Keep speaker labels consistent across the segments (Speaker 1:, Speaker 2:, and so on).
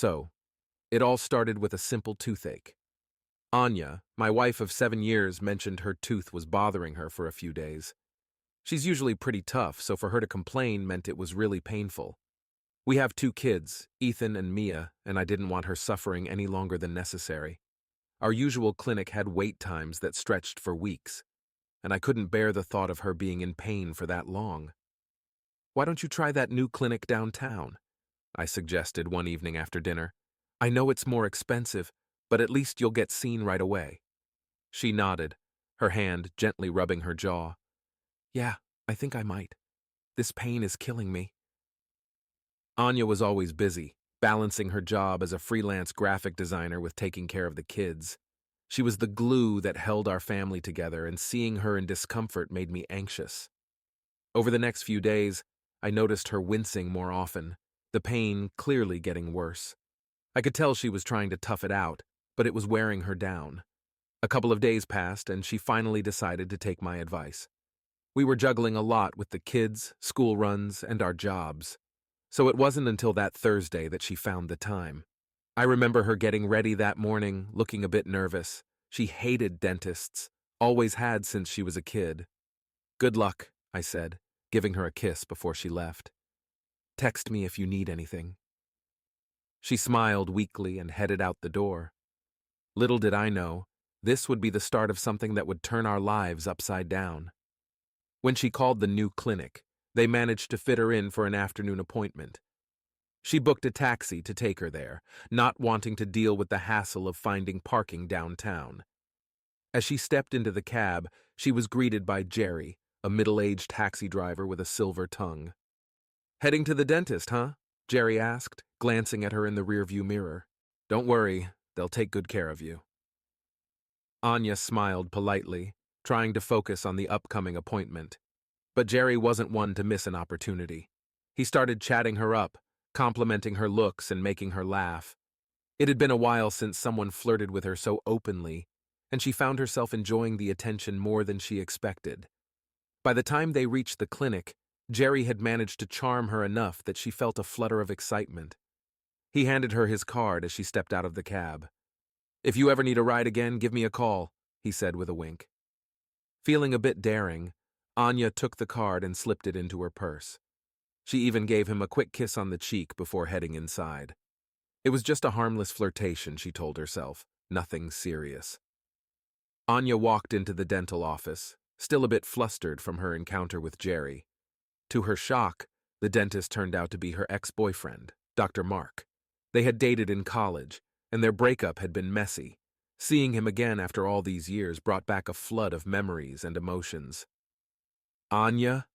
Speaker 1: So, it all started with a simple toothache. Anya, my wife of 7 years, mentioned her tooth was bothering her for a few days. She's usually pretty tough, so for her to complain meant it was really painful. We have 2 kids, Ethan and Mia, and I didn't want her suffering any longer than necessary. Our usual clinic had wait times that stretched for weeks, and I couldn't bear the thought of her being in pain for that long. "Why don't you try that new clinic downtown?" I suggested one evening after dinner. "I know it's more expensive, but at least you'll get seen right away." She nodded, her hand gently rubbing her jaw. "Yeah, I think I might. This pain is killing me." Anya was always busy, balancing her job as a freelance graphic designer with taking care of the kids. She was the glue that held our family together, and seeing her in discomfort made me anxious. Over the next few days, I noticed her wincing more often, the pain clearly getting worse. I could tell she was trying to tough it out, but it was wearing her down. A couple of days passed, and she finally decided to take my advice. We were juggling a lot with the kids, school runs, and our jobs, so it wasn't until that Thursday that she found the time. I remember her getting ready that morning, looking a bit nervous. She hated dentists, always had since she was a kid. "Good luck," I said, giving her a kiss before she left. "Text me if you need anything." She smiled weakly and headed out the door. Little did I know, this would be the start of something that would turn our lives upside down. When she called the new clinic, they managed to fit her in for an afternoon appointment. She booked a taxi to take her there, not wanting to deal with the hassle of finding parking downtown. As she stepped into the cab, she was greeted by Jerry, a middle-aged taxi driver with a silver tongue. "Heading to the dentist, huh?" Jerry asked, glancing at her in the rearview mirror. "Don't worry, they'll take good care of you." Anya smiled politely, trying to focus on the upcoming appointment. But Jerry wasn't one to miss an opportunity. He started chatting her up, complimenting her looks and making her laugh. It had been a while since someone flirted with her so openly, and she found herself enjoying the attention more than she expected. By the time they reached the clinic, Jerry had managed to charm her enough that she felt a flutter of excitement. He handed her his card as she stepped out of the cab. "If you ever need a ride again, give me a call," he said with a wink. Feeling a bit daring, Anya took the card and slipped it into her purse. She even gave him a quick kiss on the cheek before heading inside. It was just a harmless flirtation, she told herself, nothing serious. Anya walked into the dental office, still a bit flustered from her encounter with Jerry. To her shock, the dentist turned out to be her ex-boyfriend, Dr. Mark. They had dated in college, and their breakup had been messy. Seeing him again after all these years brought back a flood of memories and emotions. "Anya?"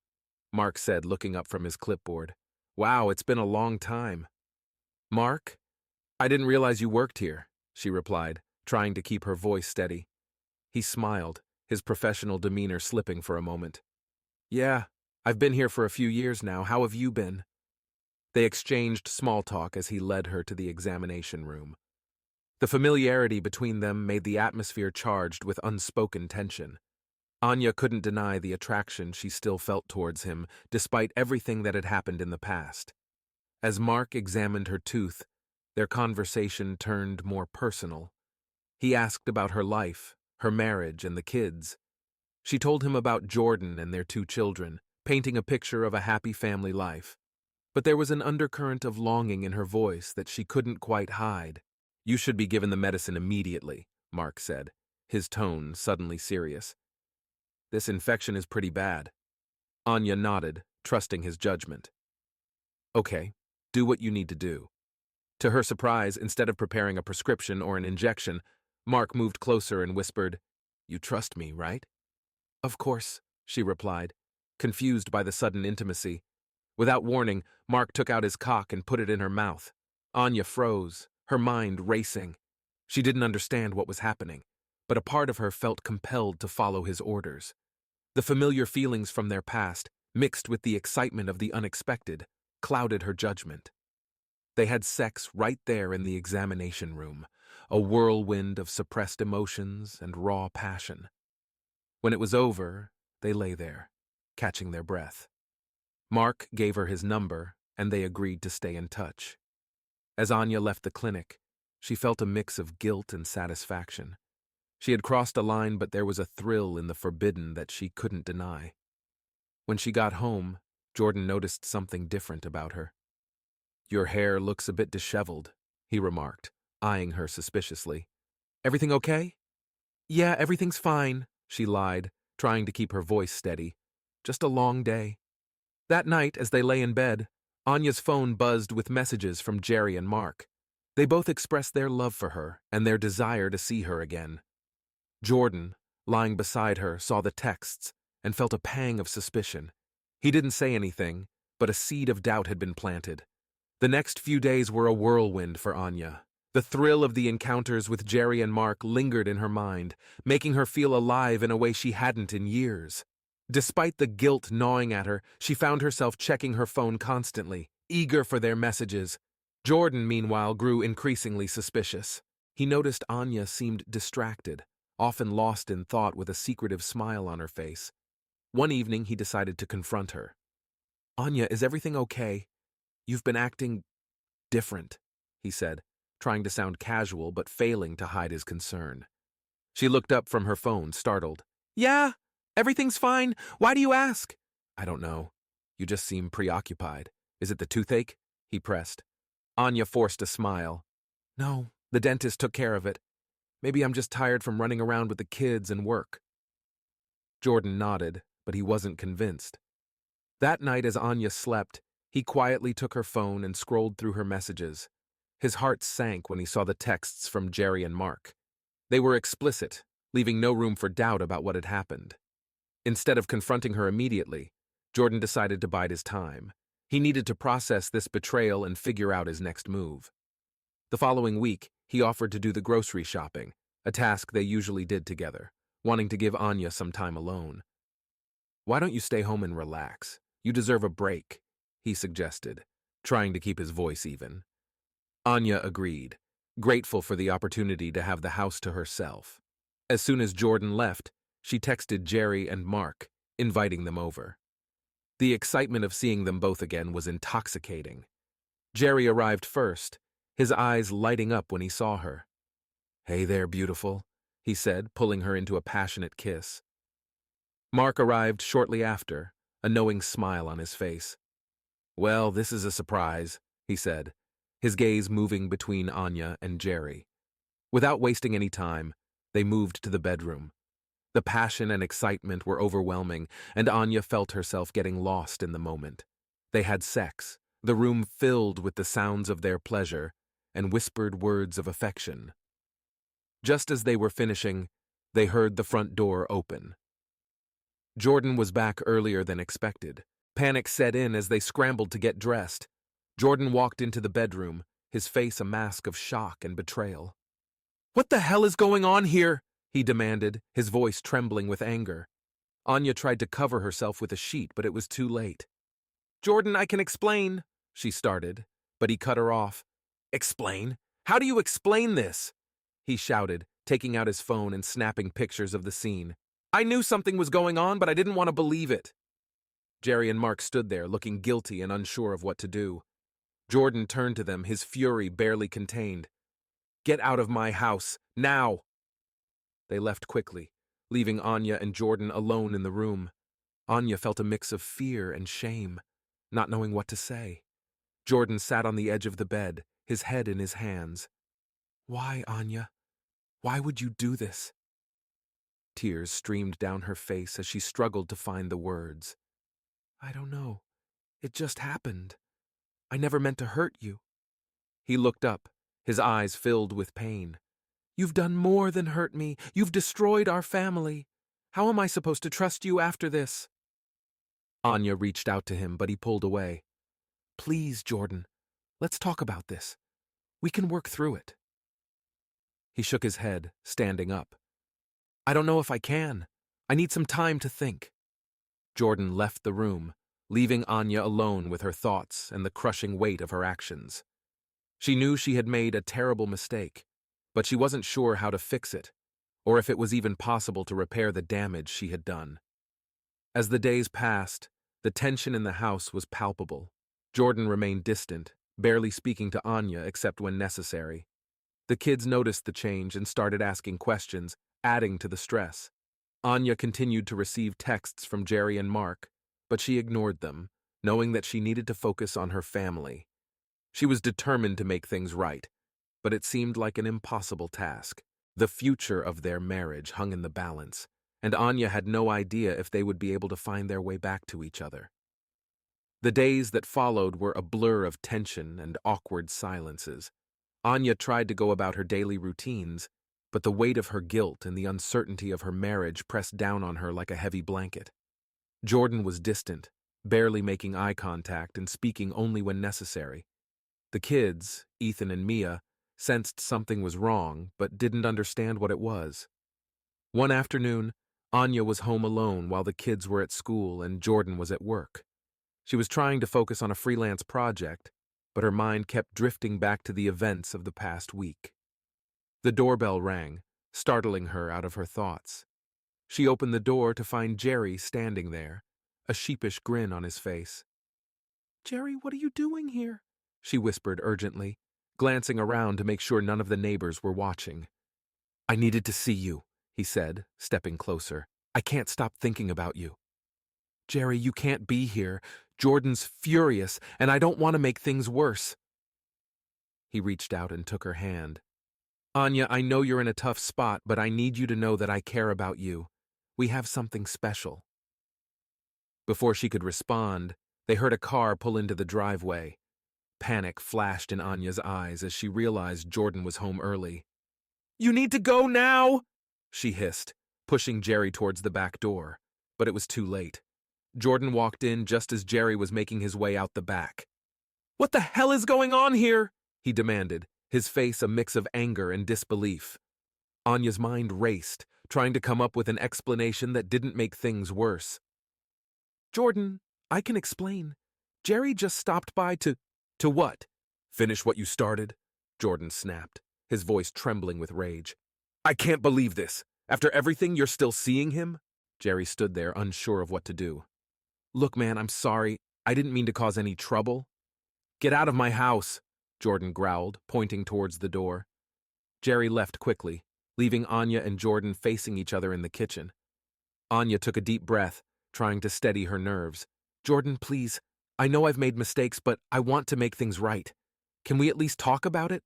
Speaker 1: Mark said, looking up from his clipboard. "Wow, it's been a long time." "Mark? I didn't realize you worked here," she replied, trying to keep her voice steady. He smiled, his professional demeanor slipping for a moment. "Yeah, I've been here for a few years now. How have you been?" They exchanged small talk as he led her to the examination room. The familiarity between them made the atmosphere charged with unspoken tension. Anya couldn't deny the attraction she still felt towards him, despite everything that had happened in the past. As Mark examined her tooth, their conversation turned more personal. He asked about her life, her marriage, and the kids. She told him about Jordan and their 2 children, painting a picture of a happy family life. But there was an undercurrent of longing in her voice that she couldn't quite hide. "You should be given the medicine immediately," Mark said, his tone suddenly serious. "This infection is pretty bad." Anya nodded, trusting his judgment. "Okay, do what you need to do." To her surprise, instead of preparing a prescription or an injection, Mark moved closer and whispered, "You trust me, right?" "Of course," she replied, confused by the sudden intimacy. Without warning, Mark took out his cock and put it in her mouth. Anya froze, her mind racing. She didn't understand what was happening, but a part of her felt compelled to follow his orders. The familiar feelings from their past, mixed with the excitement of the unexpected, clouded her judgment. They had sex right there in the examination room, a whirlwind of suppressed emotions and raw passion. When it was over, they lay there, catching their breath. Mark gave her his number, and they agreed to stay in touch. As Anya left the clinic, she felt a mix of guilt and satisfaction. She had crossed a line, but there was a thrill in the forbidden that she couldn't deny. When she got home, Jordan noticed something different about her. "Your hair looks a bit disheveled," he remarked, eyeing her suspiciously. "Everything okay?" "Yeah, everything's fine," she lied, trying to keep her voice steady. "Just a long day." That night, as they lay in bed, Anya's phone buzzed with messages from Jerry and Mark. They both expressed their love for her and their desire to see her again. Jordan, lying beside her, saw the texts and felt a pang of suspicion. He didn't say anything, but a seed of doubt had been planted. The next few days were a whirlwind for Anya. The thrill of the encounters with Jerry and Mark lingered in her mind, making her feel alive in a way she hadn't in years. Despite the guilt gnawing at her, she found herself checking her phone constantly, eager for their messages. Jordan, meanwhile, grew increasingly suspicious. He noticed Anya seemed distracted, often lost in thought with a secretive smile on her face. One evening, he decided to confront her. "Anya, is everything okay? You've been acting different," he said, trying to sound casual but failing to hide his concern. She looked up from her phone, startled. "Yeah, everything's fine. Why do you ask?" "I don't know. You just seem preoccupied. Is it the toothache?" he pressed. Anya forced a smile. "No, the dentist took care of it. Maybe I'm just tired from running around with the kids and work." Jordan nodded, but he wasn't convinced. That night, as Anya slept, he quietly took her phone and scrolled through her messages. His heart sank when he saw the texts from Jerry and Mark. They were explicit, leaving no room for doubt about what had happened. Instead of confronting her immediately, Jordan decided to bide his time. He needed to process this betrayal and figure out his next move. The following week, he offered to do the grocery shopping, a task they usually did together, wanting to give Anya some time alone. "Why don't you stay home and relax? You deserve a break," he suggested, trying to keep his voice even. Anya agreed, grateful for the opportunity to have the house to herself. As soon as Jordan left, she texted Jerry and Mark, inviting them over. The excitement of seeing them both again was intoxicating. Jerry arrived first, his eyes lighting up when he saw her. "Hey there, beautiful," he said, pulling her into a passionate kiss. Mark arrived shortly after, a knowing smile on his face. "Well, this is a surprise," he said, his gaze moving between Anya and Jerry. Without wasting any time, they moved to the bedroom. The passion and excitement were overwhelming, and Anya felt herself getting lost in the moment. They had sex, the room filled with the sounds of their pleasure and whispered words of affection. Just as they were finishing, they heard the front door open. Jordan was back earlier than expected. Panic set in as they scrambled to get dressed. Jordan walked into the bedroom, his face a mask of shock and betrayal. "What the hell is going on here?" he demanded, his voice trembling with anger. Anya tried to cover herself with a sheet, but it was too late. "Jordan, I can explain," she started, but he cut her off. "Explain? How do you explain this?" he shouted, taking out his phone and snapping pictures of the scene. "I knew something was going on, but I didn't want to believe it." Jerry and Mark stood there, looking guilty and unsure of what to do. Jordan turned to them, his fury barely contained. "Get out of my house, now!" They left quickly, leaving Anya and Jordan alone in the room. Anya felt a mix of fear and shame, not knowing what to say. Jordan sat on the edge of the bed, his head in his hands. "Why, Anya? Why would you do this?" Tears streamed down her face as she struggled to find the words. "I don't know. It just happened. I never meant to hurt you." He looked up, his eyes filled with pain. "You've done more than hurt me. You've destroyed our family. How am I supposed to trust you after this?" Anya reached out to him, but he pulled away. "Please, Jordan, let's talk about this. We can work through it." He shook his head, standing up. "I don't know if I can. I need some time to think." Jordan left the room, leaving Anya alone with her thoughts and the crushing weight of her actions. She knew she had made a terrible mistake, but she wasn't sure how to fix it, or if it was even possible to repair the damage she had done. As the days passed, the tension in the house was palpable. Jordan remained distant, barely speaking to Anya except when necessary. The kids noticed the change and started asking questions, adding to the stress. Anya continued to receive texts from Jerry and Mark, but she ignored them, knowing that she needed to focus on her family. She was determined to make things right, but it seemed like an impossible task. The future of their marriage hung in the balance, and Anya had no idea if they would be able to find their way back to each other. The days that followed were a blur of tension and awkward silences. Anya tried to go about her daily routines, but the weight of her guilt and the uncertainty of her marriage pressed down on her like a heavy blanket. Jordan was distant, barely making eye contact and speaking only when necessary. The kids, Ethan and Mia, sensed something was wrong but didn't understand what it was. One afternoon, Anya was home alone while the kids were at school and Jordan was at work. She was trying to focus on a freelance project, but her mind kept drifting back to the events of the past week. The doorbell rang, startling her out of her thoughts. She opened the door to find Jerry standing there, a sheepish grin on his face. "Jerry, what are you doing here?" she whispered urgently, glancing around to make sure none of the neighbors were watching. "I needed to see you," he said, stepping closer. "I can't stop thinking about you." "Jerry, you can't be here. Jordan's furious, and I don't want to make things worse." He reached out and took her hand. "Anya, I know you're in a tough spot, but I need you to know that I care about you. We have something special." Before she could respond, they heard a car pull into the driveway. Panic flashed in Anya's eyes as she realized Jordan was home early. "You need to go now!" she hissed, pushing Jerry towards the back door. But it was too late. Jordan walked in just as Jerry was making his way out the back. "What the hell is going on here?" he demanded, his face a mix of anger and disbelief. Anya's mind raced, trying to come up with an explanation that didn't make things worse. "Jordan, I can explain. Jerry just stopped by to what?" "Finish what you started," Jordan snapped, his voice trembling with rage. "I can't believe this. After everything, you're still seeing him?" Jerry stood there, unsure of what to do. "Look, man, I'm sorry. I didn't mean to cause any trouble." "Get out of my house," Jordan growled, pointing towards the door. Jerry left quickly, leaving Anya and Jordan facing each other in the kitchen. Anya took a deep breath, trying to steady her nerves. "Jordan, please. I know I've made mistakes, but I want to make things right. Can we at least talk about it?"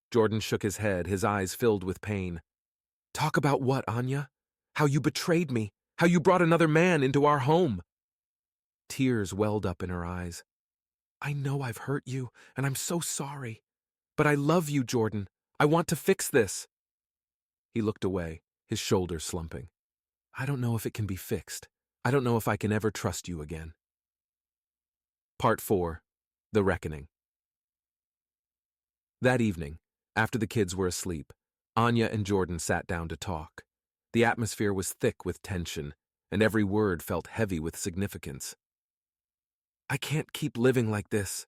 Speaker 1: Jordan shook his head, his eyes filled with pain. "Talk about what, Anya? How you betrayed me, how you brought another man into our home." Tears welled up in her eyes. "I know I've hurt you, and I'm so sorry. But I love you, Jordan. I want to fix this." He looked away, his shoulders slumping. "I don't know if it can be fixed. I don't know if I can ever trust you again." Part 4. The Reckoning. That evening, after the kids were asleep, Anya and Jordan sat down to talk. The atmosphere was thick with tension, and every word felt heavy with significance. "I can't keep living like this,"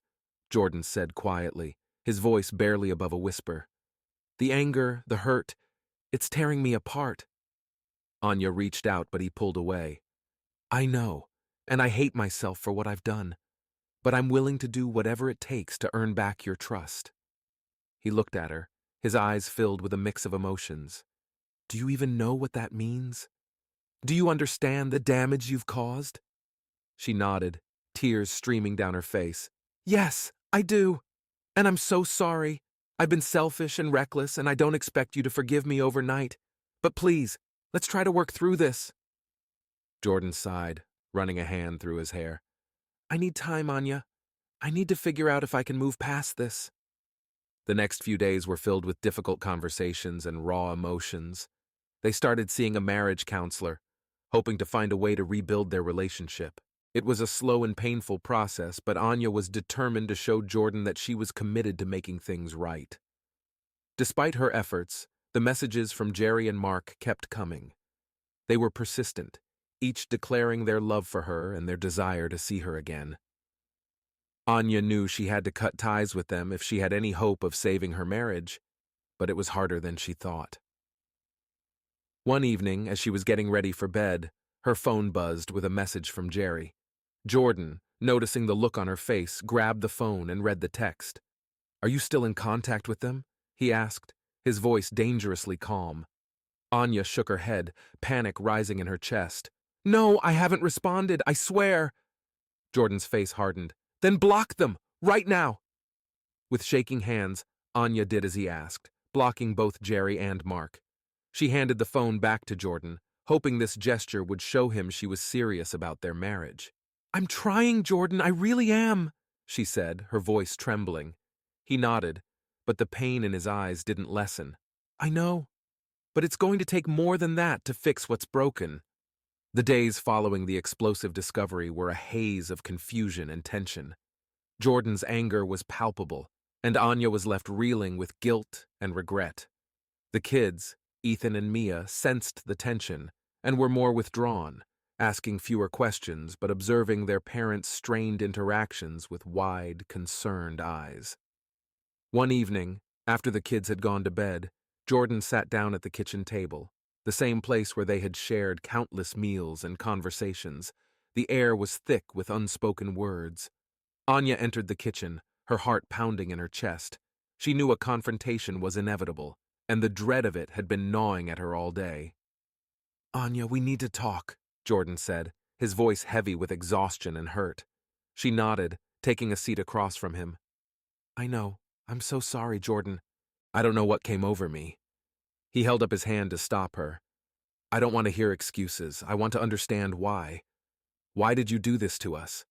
Speaker 1: Jordan said quietly, his voice barely above a whisper. "The anger, the hurt, it's tearing me apart." Anya reached out, but he pulled away. "I know, and I hate myself for what I've done, but I'm willing to do whatever it takes to earn back your trust." He looked at her, his eyes filled with a mix of emotions. "Do you even know what that means? Do you understand the damage you've caused?" She nodded, tears streaming down her face. "Yes, I do. And I'm so sorry. I've been selfish and reckless, and I don't expect you to forgive me overnight. But please, let's try to work through this." Jordan sighed, running a hand through his hair. "I need time, Anya. I need to figure out if I can move past this." The next few days were filled with difficult conversations and raw emotions. They started seeing a marriage counselor, hoping to find a way to rebuild their relationship. It was a slow and painful process, but Anya was determined to show Jordan that she was committed to making things right. Despite her efforts, the messages from Jerry and Mark kept coming. They were persistent, each declaring their love for her and their desire to see her again. Anya knew she had to cut ties with them if she had any hope of saving her marriage, but it was harder than she thought. One evening, as she was getting ready for bed, her phone buzzed with a message from Jerry. "Jordan, noticing the look on her face, grabbed the phone and read the text. "Are you still in contact with them?" he asked, his voice dangerously calm. Anya shook her head, panic rising in her chest. "No, I haven't responded, I swear." Jordan's face hardened. "Then block them, right now." With shaking hands, Anya did as he asked, blocking both Jerry and Mark. She handed the phone back to Jordan, hoping this gesture would show him she was serious about their marriage. "I'm trying, Jordan, I really am," she said, her voice trembling. He nodded, but the pain in his eyes didn't lessen. "I know, but it's going to take more than that to fix what's broken." The days following the explosive discovery were a haze of confusion and tension. Jordan's anger was palpable, and Anya was left reeling with guilt and regret. The kids, Ethan and Mia, sensed the tension and were more withdrawn, asking fewer questions but observing their parents' strained interactions with wide, concerned eyes. One evening, after the kids had gone to bed, Jordan sat down at the kitchen table, the same place where they had shared countless meals and conversations. The air was thick with unspoken words. Anya entered the kitchen, her heart pounding in her chest. She knew a confrontation was inevitable, and the dread of it had been gnawing at her all day. "Anya, we need to talk," Jordan said, his voice heavy with exhaustion and hurt. She nodded, taking a seat across from him. "I know. I'm so sorry, Jordan." "I don't know what came over me." He held up his hand to stop her. "I don't want to hear excuses. I want to understand why. Why did you do this to us?"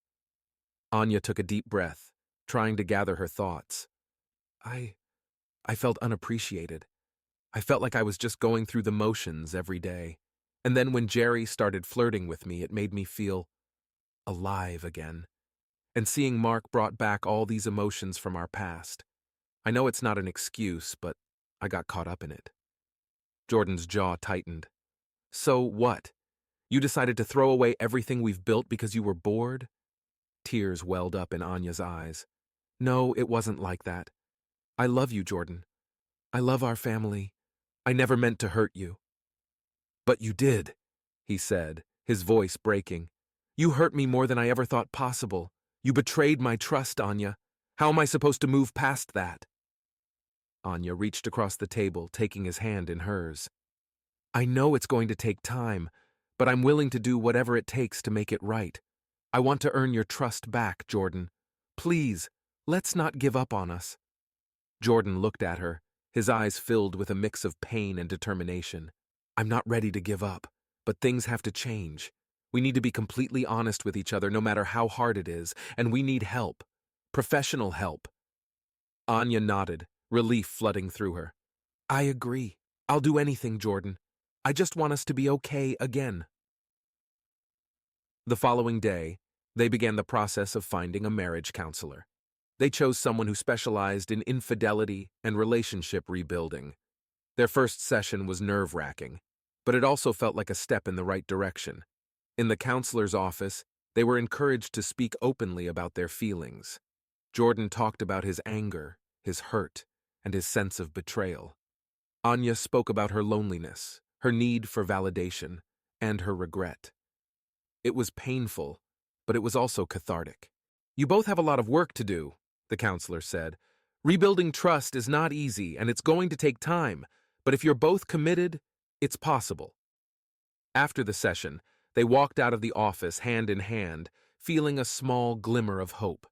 Speaker 1: Anya took a deep breath, trying to gather her thoughts. I felt unappreciated. I felt like I was just going through the motions every day. And then when Jerry started flirting with me, it made me feel alive again. And seeing Mark brought back all these emotions from our past. I know it's not an excuse, but I got caught up in it." Jordan's jaw tightened. "So what? You decided to throw away everything we've built because you were bored?" Tears welled up in Anya's eyes. "No, it wasn't like that. I love you, Jordan. I love our family. I never meant to hurt you." "But you did," he said, his voice breaking. "You hurt me more than I ever thought possible. You betrayed my trust, Anya. How am I supposed to move past that?" Anya reached across the table, taking his hand in hers. "I know it's going to take time, but I'm willing to do whatever it takes to make it right. I want to earn your trust back, Jordan. Please, let's not give up on us." Jordan looked at her, his eyes filled with a mix of pain and determination. "I'm not ready to give up, but things have to change. We need to be completely honest with each other no matter how hard it is, and we need help. Professional help." Anya nodded, relief flooding through her. "I agree. I'll do anything, Jordan. I just want us to be okay again." The following day, they began the process of finding a marriage counselor. They chose someone who specialized in infidelity and relationship rebuilding. Their first session was nerve-wracking, but it also felt like a step in the right direction. In the counselor's office, they were encouraged to speak openly about their feelings. Jordan talked about his anger, his hurt, and his sense of betrayal. Anya spoke about her loneliness, her need for validation, and her regret. It was painful, but it was also cathartic. "You both have a lot of work to do," the counselor said. "Rebuilding trust is not easy, and it's going to take time, but if you're both committed, it's possible." After the session, they walked out of the office hand in hand, feeling a small glimmer of hope.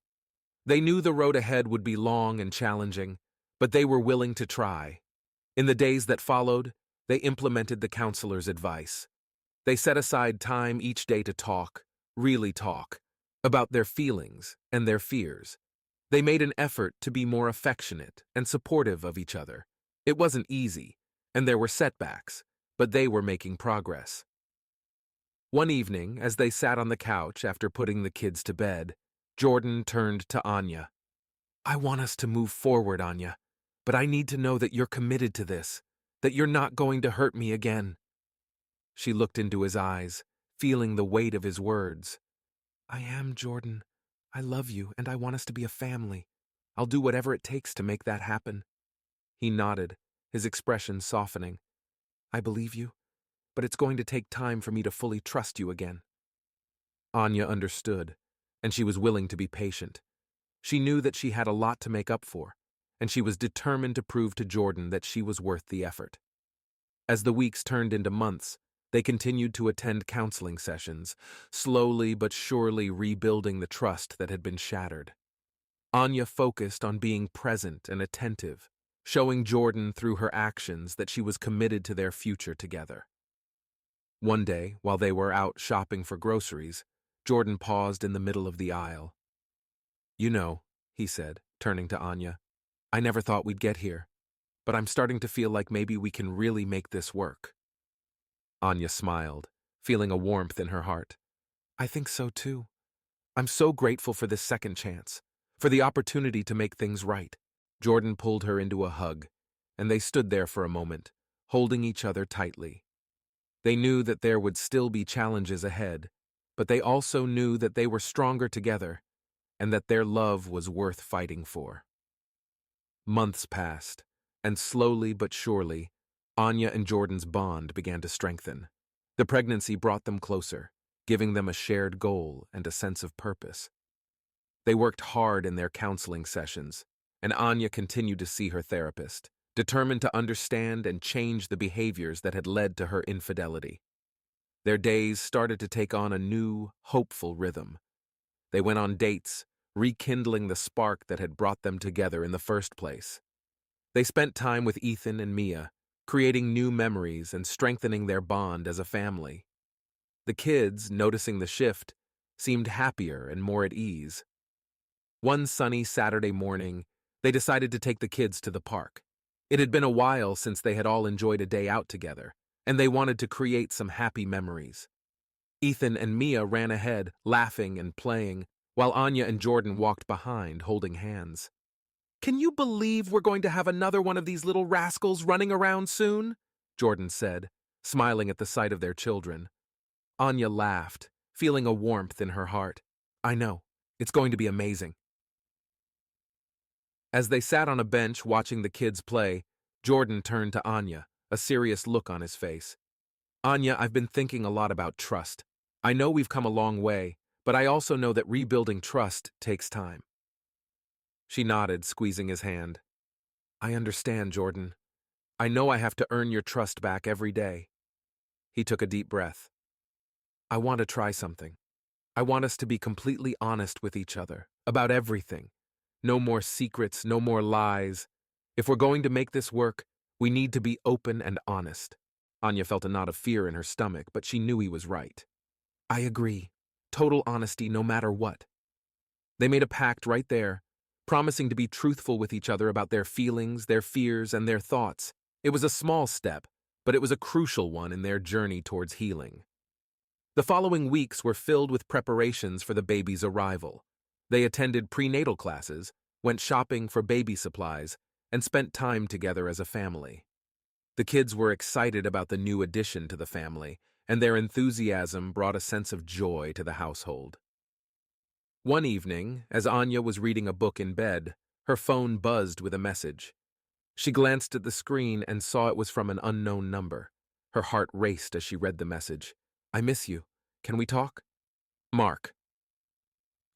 Speaker 1: They knew the road ahead would be long and challenging, but they were willing to try. In the days that followed, they implemented the counselor's advice. They set aside time each day to talk, really talk, about their feelings and their fears. They made an effort to be more affectionate and supportive of each other. It wasn't easy, and there were setbacks, but they were making progress. One evening, as they sat on the couch after putting the kids to bed, Jordan turned to Anya. "I want us to move forward, Anya, but I need to know that you're committed to this, that you're not going to hurt me again." She looked into his eyes, feeling the weight of his words. "I am, Jordan. I love you, and I want us to be a family. I'll do whatever it takes to make that happen." He nodded, his expression softening. "I believe you, but it's going to take time for me to fully trust you again." Anya understood. and she was willing to be patient. She knew that she had a lot to make up for, and she was determined to prove to Jordan that she was worth the effort. As the weeks turned into months, they continued to attend counseling sessions, slowly but surely rebuilding the trust that had been shattered. Anya focused on being present and attentive, showing Jordan through her actions that she was committed to their future together. One day, while they were out shopping for groceries, Jordan paused in the middle of the aisle. "You know," he said, turning to Anya, "I never thought we'd get here, but I'm starting to feel like maybe we can really make this work." Anya smiled, feeling a warmth in her heart. "I think so too. I'm so grateful for this second chance, for the opportunity to make things right." Jordan pulled her into a hug, and they stood there for a moment, holding each other tightly. They knew that there would still be challenges ahead, but they also knew that they were stronger together, and that their love was worth fighting for. Months passed, and slowly but surely, Anya and Jordan's bond began to strengthen. The pregnancy brought them closer, giving them a shared goal and a sense of purpose. They worked hard in their counseling sessions, and Anya continued to see her therapist, determined to understand and change the behaviors that had led to her infidelity. Their days started to take on a new, hopeful rhythm. They went on dates, rekindling the spark that had brought them together in the first place. They spent time with Ethan and Mia, creating new memories and strengthening their bond as a family. The kids, noticing the shift, seemed happier and more at ease. One sunny Saturday morning, they decided to take the kids to the park. It had been a while since they had all enjoyed a day out together, and they wanted to create some happy memories. Ethan and Mia ran ahead, laughing and playing, while Anya and Jordan walked behind, holding hands. "Can you believe we're going to have another one of these little rascals running around soon?" Jordan said, smiling at the sight of their children. Anya laughed, feeling a warmth in her heart. "I know. It's going to be amazing." As they sat on a bench watching the kids play, Jordan turned to Anya, a serious look on his face. "Anya, I've been thinking a lot about trust. I know we've come a long way, but I also know that rebuilding trust takes time." She nodded, squeezing his hand. "I understand, Jordan. I know I have to earn your trust back every day." He took a deep breath. "I want to try something. I want us to be completely honest with each other, about everything. No more secrets, no more lies. If we're going to make this work, we need to be open and honest." Anya felt a knot of fear in her stomach, but she knew he was right. "I agree. Total honesty no matter what." They made a pact right there, promising to be truthful with each other about their feelings, their fears, and their thoughts. It was a small step, but it was a crucial one in their journey towards healing. The following weeks were filled with preparations for the baby's arrival. They attended prenatal classes, went shopping for baby supplies, and spent time together as a family. The kids were excited about the new addition to the family, and their enthusiasm brought a sense of joy to the household. One evening, as Anya was reading a book in bed, her phone buzzed with a message. She glanced at the screen and saw it was from an unknown number. Her heart raced as she read the message. "I miss you. Can we talk?" "Mark."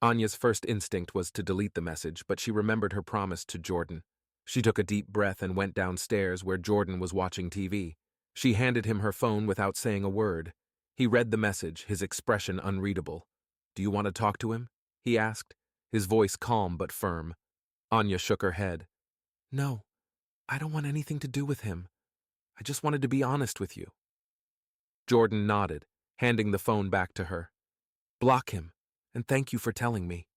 Speaker 1: Anya's first instinct was to delete the message, but she remembered her promise to Jordan. She took a deep breath and went downstairs where Jordan was watching TV. She handed him her phone without saying a word. He read the message, his expression unreadable. "Do you want to talk to him?" he asked, his voice calm but firm. Anya shook her head. "No, I don't want anything to do with him. I just wanted to be honest with you." Jordan nodded, handing the phone back to her. "Block him, and thank you for telling me."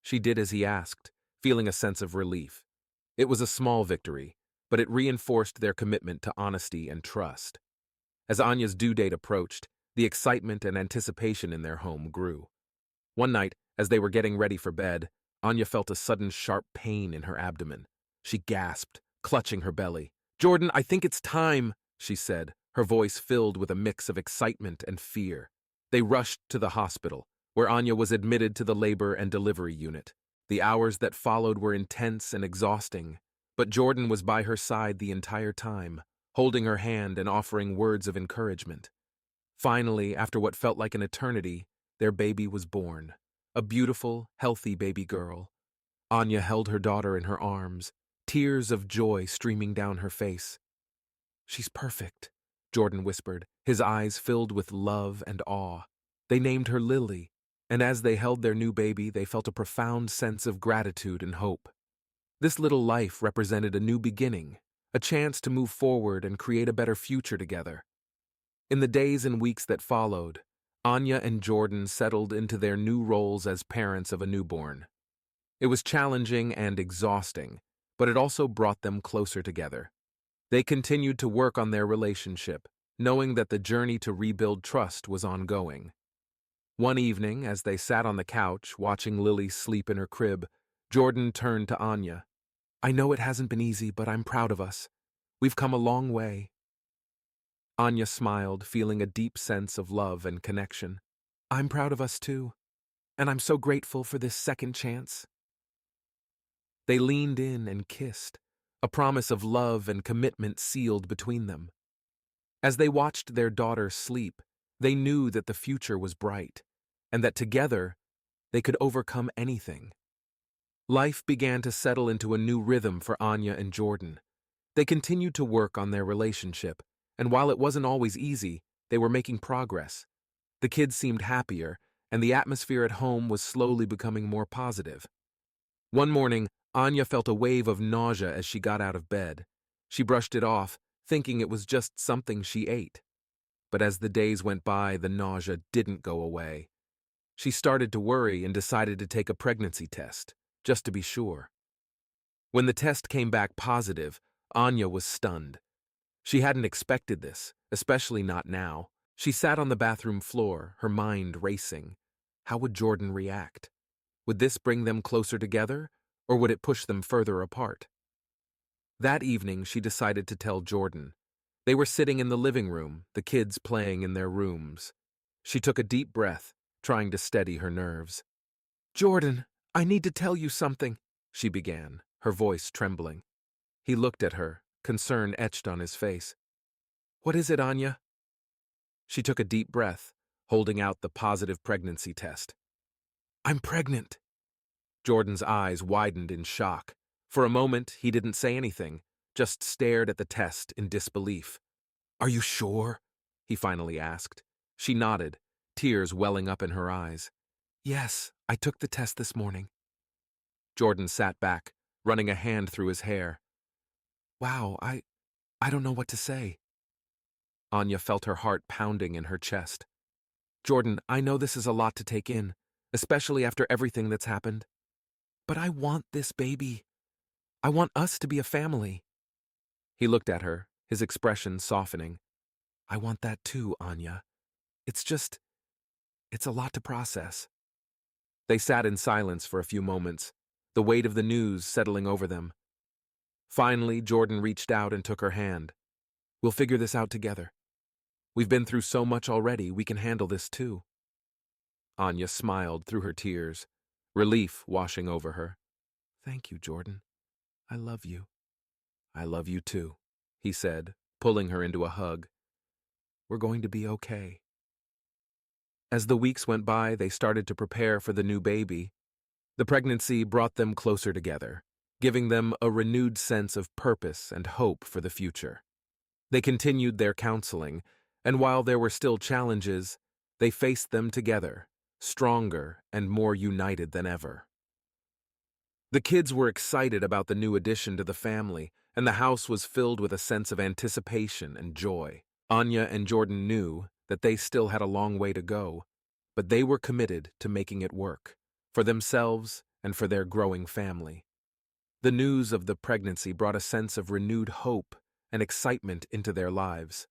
Speaker 1: She did as he asked, feeling a sense of relief. It was a small victory, but it reinforced their commitment to honesty and trust. As Anya's due date approached, the excitement and anticipation in their home grew. One night, as they were getting ready for bed, Anya felt a sudden sharp pain in her abdomen. She gasped, clutching her belly. "Jordan, I think it's time," she said, her voice filled with a mix of excitement and fear. They rushed to the hospital, where Anya was admitted to the labor and delivery unit. The hours that followed were intense and exhausting, but Jordan was by her side the entire time, holding her hand and offering words of encouragement. Finally, after what felt like an eternity, their baby was born. a beautiful, healthy baby girl. Anya held her daughter in her arms, tears of joy streaming down her face. "She's perfect," Jordan whispered, his eyes filled with love and awe. They named her Lily, and as they held their new baby, they felt a profound sense of gratitude and hope. This little life represented a new beginning, a chance to move forward and create a better future together. In the days and weeks that followed, Anya and Jordan settled into their new roles as parents of a newborn. It was challenging and exhausting, but it also brought them closer together. They continued to work on their relationship, knowing that the journey to rebuild trust was ongoing. One evening, as they sat on the couch watching Lily sleep in her crib, Jordan turned to Anya. "I know it hasn't been easy, but I'm proud of us. We've come a long way." Anya smiled, feeling a deep sense of love and connection. "I'm proud of us too, and I'm so grateful for this second chance." They leaned in and kissed, a promise of love and commitment sealed between them. As they watched their daughter sleep, they knew that the future was bright, and that together they could overcome anything. Life began to settle into a new rhythm for Anya and Jordan. They continued to work on their relationship, and while it wasn't always easy, they were making progress. The kids seemed happier, and the atmosphere at home was slowly becoming more positive. One morning, Anya felt a wave of nausea as she got out of bed. She brushed it off, thinking it was just something she ate. But as the days went by, the nausea didn't go away. She started to worry and decided to take a pregnancy test, just to be sure. When the test came back positive, Anya was stunned. She hadn't expected this, especially not now. She sat on the bathroom floor, her mind racing. How would Jordan react? Would this bring them closer together, or would it push them further apart? That evening, she decided to tell Jordan. They were sitting in the living room, the kids playing in their rooms. She took a deep breath, trying to steady her nerves. "Jordan, I need to tell you something," she began, her voice trembling. He looked at her, concern etched on his face. "What is it, Anya?" She took a deep breath, holding out the positive pregnancy test. "I'm pregnant." Jordan's eyes widened in shock. For a moment, he didn't say anything, just stared at the test in disbelief. "Are you sure?" he finally asked. She nodded, tears welling up in her eyes. "Yes, I took the test this morning." Jordan sat back, running a hand through his hair. "Wow, I don't know what to say." Anya felt her heart pounding in her chest. "Jordan, I know this is a lot to take in, especially after everything that's happened. But I want this baby. I want us to be a family." He looked at her, his expression softening. "I want that too, Anya. It's a lot to process." They sat in silence for a few moments, the weight of the news settling over them. Finally, Jordan reached out and took her hand. "We'll figure this out together. We've been through so much already, we can handle this too." Anya smiled through her tears, relief washing over her. "Thank you, Jordan. I love you." "I love you too," he said, pulling her into a hug. "We're going to be okay." As the weeks went by, they started to prepare for the new baby. The pregnancy brought them closer together, giving them a renewed sense of purpose and hope for the future. They continued their counseling, and while there were still challenges, they faced them together, stronger and more united than ever. The kids were excited about the new addition to the family, and the house was filled with a sense of anticipation and joy. Anya and Jordan knew that they still had a long way to go, but they were committed to making it work, for themselves and for their growing family. The news of the pregnancy brought a sense of renewed hope and excitement into their lives.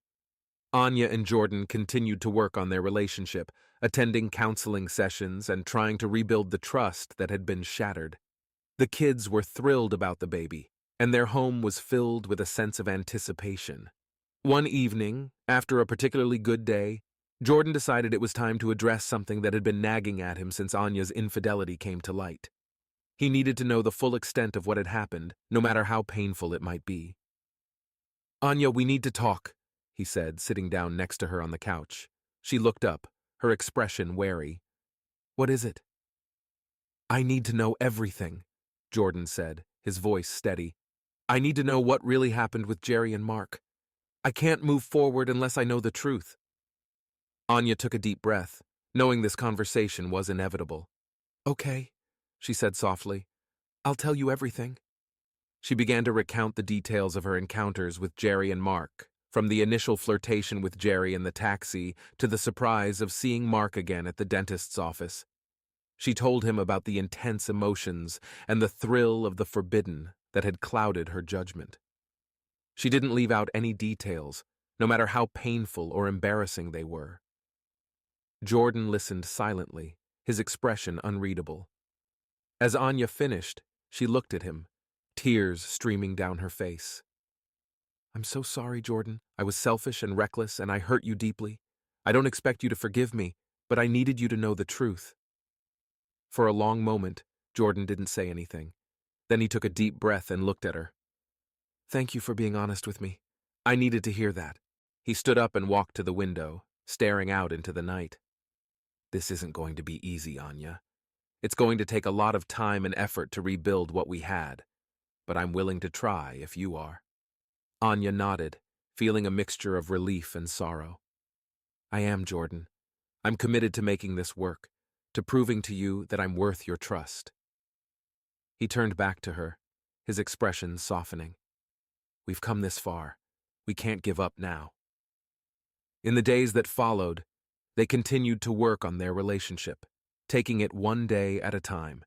Speaker 1: Anya and Jordan continued to work on their relationship, attending counseling sessions and trying to rebuild the trust that had been shattered. The kids were thrilled about the baby, and their home was filled with a sense of anticipation. One evening, after a particularly good day, Jordan decided it was time to address something that had been nagging at him since Anya's infidelity came to light. He needed to know the full extent of what had happened, no matter how painful it might be. "Anya, we need to talk," he said, sitting down next to her on the couch. She looked up, her expression wary. "What is it?" I need to know everything, Jordan said, his voice steady. I need to know what really happened with Jerry and Mark. I can't move forward unless I know the truth. Anya took a deep breath, knowing this conversation was inevitable. Okay, she said softly. I'll tell you everything. She began to recount the details of her encounters with Jerry and Mark, from the initial flirtation with Jerry in the taxi to the surprise of seeing Mark again at the dentist's office. She told him about the intense emotions and the thrill of the forbidden that had clouded her judgment. She didn't leave out any details, no matter how painful or embarrassing they were. Jordan listened silently, his expression unreadable. As Anya finished, she looked at him, tears streaming down her face. I'm so sorry, Jordan. I was selfish and reckless, and I hurt you deeply. I don't expect you to forgive me, but I needed you to know the truth. For a long moment, Jordan didn't say anything. Then he took a deep breath and looked at her. Thank you for being honest with me. I needed to hear that. He stood up and walked to the window, staring out into the night. This isn't going to be easy, Anya. It's going to take a lot of time and effort to rebuild what we had, but I'm willing to try if you are. Anya nodded, feeling a mixture of relief and sorrow. I am, Jordan. I'm committed to making this work, to proving to you that I'm worth your trust. He turned back to her, his expression softening. We've come this far. We can't give up now. In the days that followed, they continued to work on their relationship, taking it one day at a time.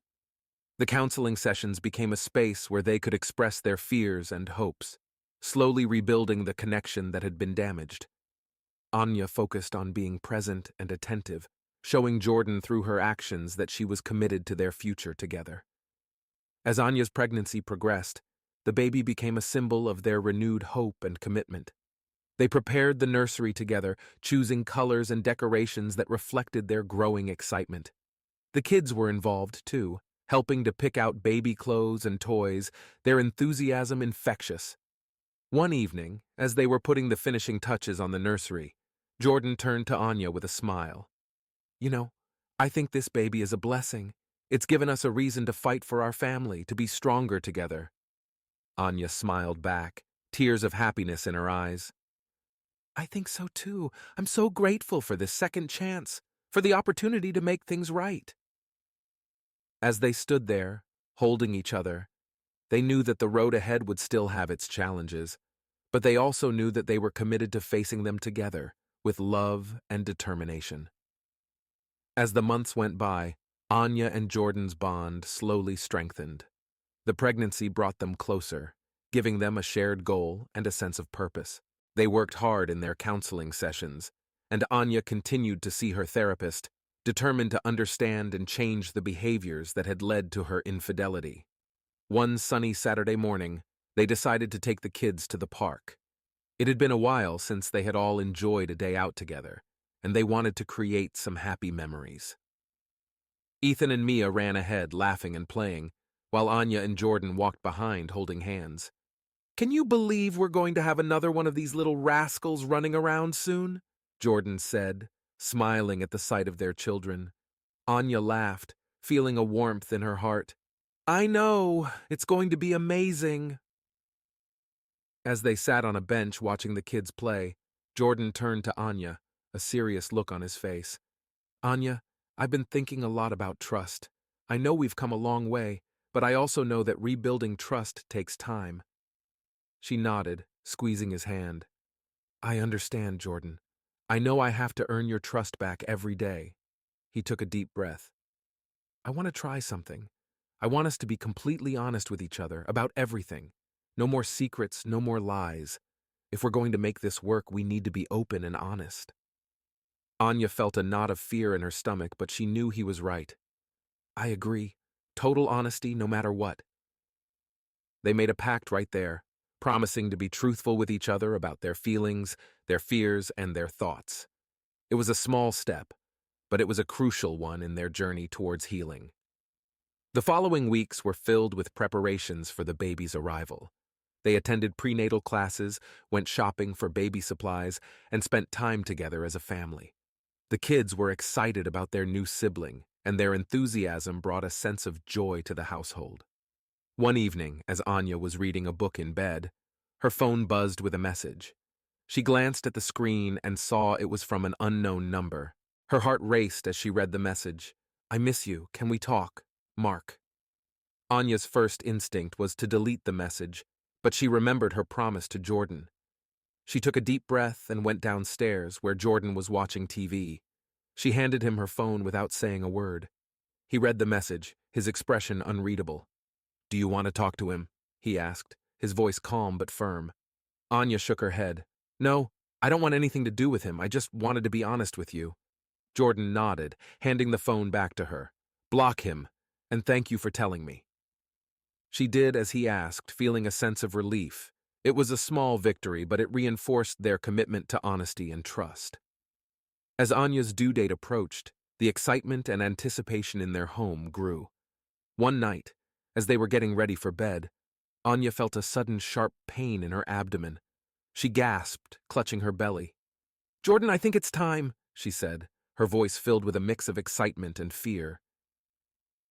Speaker 1: The counseling sessions became a space where they could express their fears and hopes, slowly rebuilding the connection that had been damaged. Anya focused on being present and attentive, showing Jordan through her actions that she was committed to their future together. As Anya's pregnancy progressed, the baby became a symbol of their renewed hope and commitment. They prepared the nursery together, choosing colors and decorations that reflected their growing excitement. The kids were involved, too, helping to pick out baby clothes and toys, their enthusiasm infectious. One evening, as they were putting the finishing touches on the nursery, Jordan turned to Anya with a smile. You know, I think this baby is a blessing. It's given us a reason to fight for our family, to be stronger together. Anya smiled back, tears of happiness in her eyes. I think so too. I'm so grateful for this second chance, for the opportunity to make things right. As they stood there, holding each other, they knew that the road ahead would still have its challenges, but they also knew that they were committed to facing them together, with love and determination. As the months went by, Anya and Jordan's bond slowly strengthened. The pregnancy brought them closer, giving them a shared goal and a sense of purpose. They worked hard in their counseling sessions, and Anya continued to see her therapist, determined to understand and change the behaviors that had led to her infidelity. One sunny Saturday morning, they decided to take the kids to the park. It had been a while since they had all enjoyed a day out together, and they wanted to create some happy memories. Ethan and Mia ran ahead, laughing and playing, while Anya and Jordan walked behind, holding hands. Can you believe we're going to have another one of these little rascals running around soon? Jordan said, smiling at the sight of their children. Anya laughed, feeling a warmth in her heart. I know, it's going to be amazing. As they sat on a bench watching the kids play, Jordan turned to Anya, a serious look on his face. Anya, I've been thinking a lot about trust. I know we've come a long way, but I also know that rebuilding trust takes time. She nodded, squeezing his hand. I understand, Jordan. I know I have to earn your trust back every day. He took a deep breath. I want to try something. I want us to be completely honest with each other about everything. No more secrets, no more lies. If we're going to make this work, we need to be open and honest. Anya felt a knot of fear in her stomach, but she knew he was right. I agree. Total honesty, no matter what. They made a pact right there, promising to be truthful with each other about their feelings, their fears, and their thoughts. It was a small step, but it was a crucial one in their journey towards healing. The following weeks were filled with preparations for the baby's arrival. They attended prenatal classes, went shopping for baby supplies, and spent time together as a family. The kids were excited about their new sibling, and their enthusiasm brought a sense of joy to the household. One evening, as Anya was reading a book in bed, her phone buzzed with a message. She glanced at the screen and saw it was from an unknown number. Her heart raced as she read the message. "I miss you. Can we talk? Mark." Anya's first instinct was to delete the message, but she remembered her promise to Jordan. She took a deep breath and went downstairs, where Jordan was watching TV. She handed him her phone without saying a word. He read the message, his expression unreadable. "Do you want to talk to him?" he asked, his voice calm but firm. Anya shook her head. "No, I don't want anything to do with him. I just wanted to be honest with you." Jordan nodded, handing the phone back to her. "Block him, and thank you for telling me." She did as he asked, feeling a sense of relief. It was a small victory, but it reinforced their commitment to honesty and trust. As Anya's due date approached, the excitement and anticipation in their home grew. One night, as they were getting ready for bed, Anya felt a sudden sharp pain in her abdomen. She gasped, clutching her belly. "Jordan, I think it's time," she said, her voice filled with a mix of excitement and fear.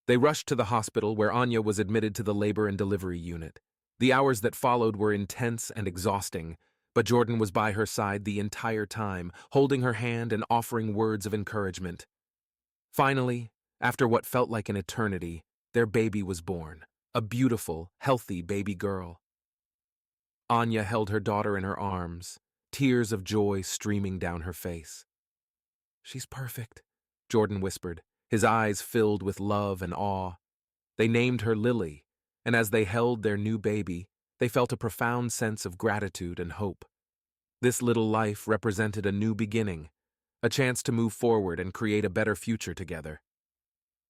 Speaker 1: They rushed to the hospital, where Anya was admitted to the labor and delivery unit. The hours that followed were intense and exhausting, but Jordan was by her side the entire time, holding her hand and offering words of encouragement. Finally, after what felt like an eternity, their baby was born, a beautiful, healthy baby girl. Anya held her daughter in her arms, tears of joy streaming down her face. "She's perfect," Jordan whispered, his eyes filled with love and awe. They named her Lily, and as they held their new baby, they felt a profound sense of gratitude and hope. This little life represented a new beginning, a chance to move forward and create a better future together.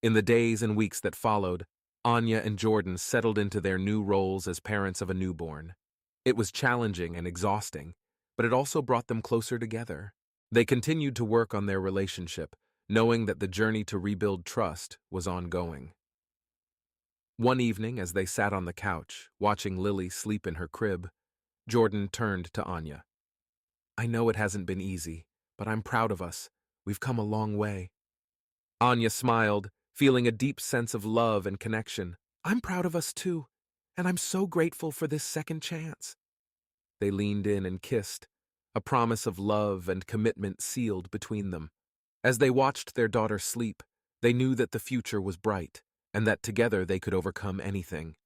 Speaker 1: In the days and weeks that followed, Anya and Jordan settled into their new roles as parents of a newborn. It was challenging and exhausting, but it also brought them closer together. They continued to work on their relationship, knowing that the journey to rebuild trust was ongoing. One evening, as they sat on the couch, watching Lily sleep in her crib, Jordan turned to Anya. "I know it hasn't been easy, but I'm proud of us. We've come a long way." Anya smiled, feeling a deep sense of love and connection. "I'm proud of us too, and I'm so grateful for this second chance." They leaned in and kissed, a promise of love and commitment sealed between them. As they watched their daughter sleep, they knew that the future was bright, and that together they could overcome anything.